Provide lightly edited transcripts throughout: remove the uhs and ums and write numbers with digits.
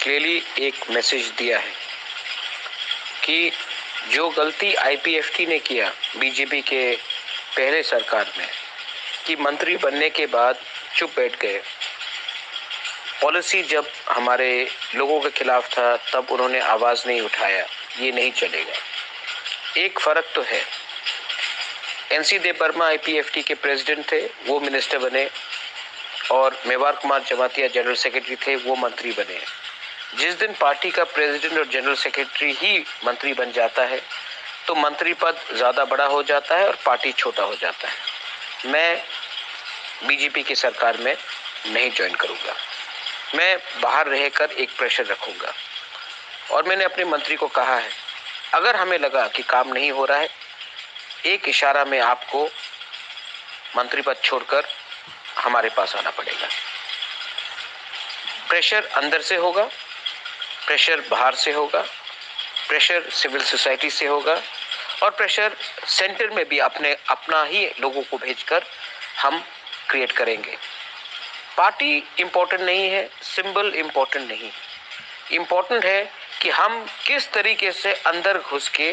Clearly एक message दिया है कि जो गलती आईपीएफटी ने किया बीजेपी के पहले सरकार में कि मंत्री बनने के बाद चुप बैठ गए, पॉलिसी जब हमारे लोगों के खिलाफ था तब उन्होंने आवाज नहीं उठाया, ये नहीं चलेगा। एक फर्क तो है, एनसी देवबर्मा आईपीएफटी के प्रेसिडेंट थे, वो मिनिस्टर बने, और मेवार कुमार जमातिया जनरल सेक्रेटरी थे, वो मंत्री बने। जिस दिन पार्टी का प्रेसिडेंट और जनरल सेक्रेटरी ही मंत्री बन जाता है तो मंत्री पद ज्यादा बड़ा हो जाता है और पार्टी छोटा हो जाता है। मैं बीजेपी की सरकार में नहीं ज्वाइन करूंगा, मैं बाहर रहकर एक प्रेशर रखूंगा। और मैंने अपने मंत्री को कहा है, अगर हमें लगा कि काम नहीं हो रहा है, एक इशारा में आपको मंत्री पद छोड़कर हमारे पास आना पड़ेगा। प्रेशर अंदर से होगा, प्रेशर बाहर से होगा, प्रेशर सिविल सोसाइटी से होगा, और प्रेशर सेंटर में भी अपना ही लोगों को भेजकर हम क्रिएट करेंगे। पार्टी इंपॉर्टेंट नहीं है, सिंबल इंपॉर्टेंट नहीं है, इंपॉर्टेंट है कि हम किस तरीके से अंदर घुस के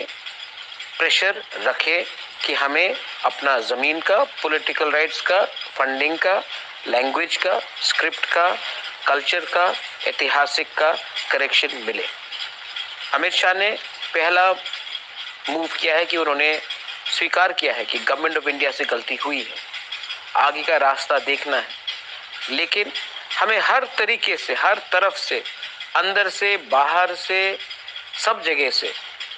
प्रेशर रखें कि हमें अपना जमीन का, पॉलिटिकल राइट्स का, फंडिंग का, लैंग्वेज का, स्क्रिप्ट का, कल्चर का, ऐतिहासिक का करेक्शन मिले। अमित शाह ने पहला मूव किया है कि उन्होंने स्वीकार किया है कि गवर्नमेंट ऑफ इंडिया से गलती हुई है, आगे का रास्ता देखना है, लेकिन हमें हर तरीके से, हर तरफ से, अंदर से, बाहर से, सब जगह से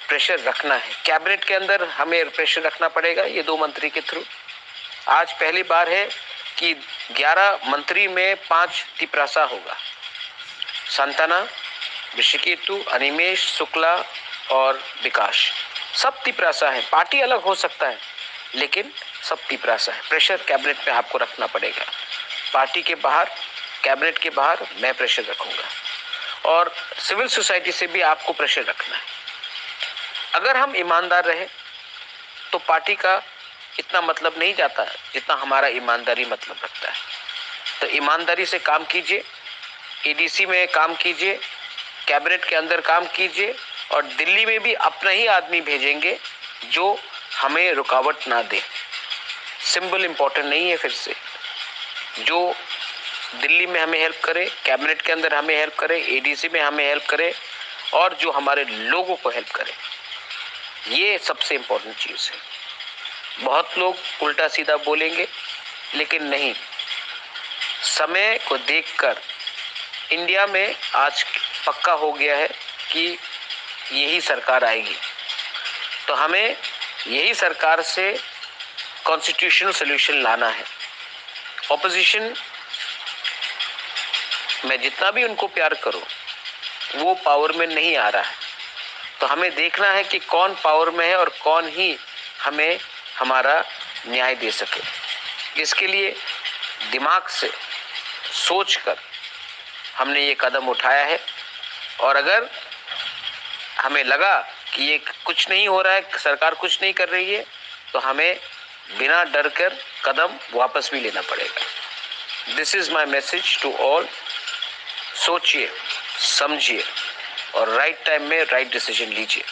प्रेशर रखना है। कैबिनेट के अंदर हमें प्रेशर रखना पड़ेगा, ये 2 मंत्री के थ्रू। आज पहली बार है कि 11 मंत्री में 5 तिपरासा होगा। संतना, ऋषिकेतु, अनिमेश, शुक्ला और विकास, सब तिपरासा है। पार्टी अलग हो सकता है लेकिन सब तिपरासा है। प्रेशर कैबिनेट में आपको रखना पड़ेगा। पार्टी के बाहर, कैबिनेट के बाहर मैं प्रेशर रखूंगा, और सिविल सोसाइटी से भी आपको प्रेशर रखना है। अगर हम ईमानदार रहे तो पार्टी का इतना मतलब नहीं जाता जितना हमारा ईमानदारी मतलब रखता है। तो ईमानदारी से काम कीजिए, एडीसी में काम कीजिए, कैबिनेट के अंदर काम कीजिए, और दिल्ली में भी अपना ही आदमी भेजेंगे जो हमें रुकावट ना दे। सिंबल इंपॉर्टेंट नहीं है, फिर से जो दिल्ली में हमें हेल्प करे, कैबिनेट के अंदर हमें हेल्प करे, एडीसी में हमें हेल्प करे, और जो हमारे लोगों को हेल्प करे, ये सबसे इंपॉर्टेंट चीज है। बहुत लोग उल्टा सीधा बोलेंगे, लेकिन नहीं, समय को देखकर इंडिया में आज पक्का हो गया है कि यही सरकार आएगी। तो हमें यही सरकार से कॉन्स्टिट्यूशनल सॉल्यूशन लाना है। ऑपोजिशन मैं जितना भी उनको प्यार करूं, वो पावर में नहीं आ रहा है। तो हमें देखना है कि कौन पावर में है और कौन ही हमें हमारा न्याय दे सके। इसके लिए दिमाग से सोचकर हमने ये कदम उठाया है, और अगर हमें लगा कि ये कुछ नहीं हो रहा है, सरकार कुछ नहीं कर रही है, तो हमें बिना डर कर कदम वापस भी लेना पड़ेगा। This is my message to all. सोचिए, समझिए और राइट टाइम में राइट डिसीजन लीजिए।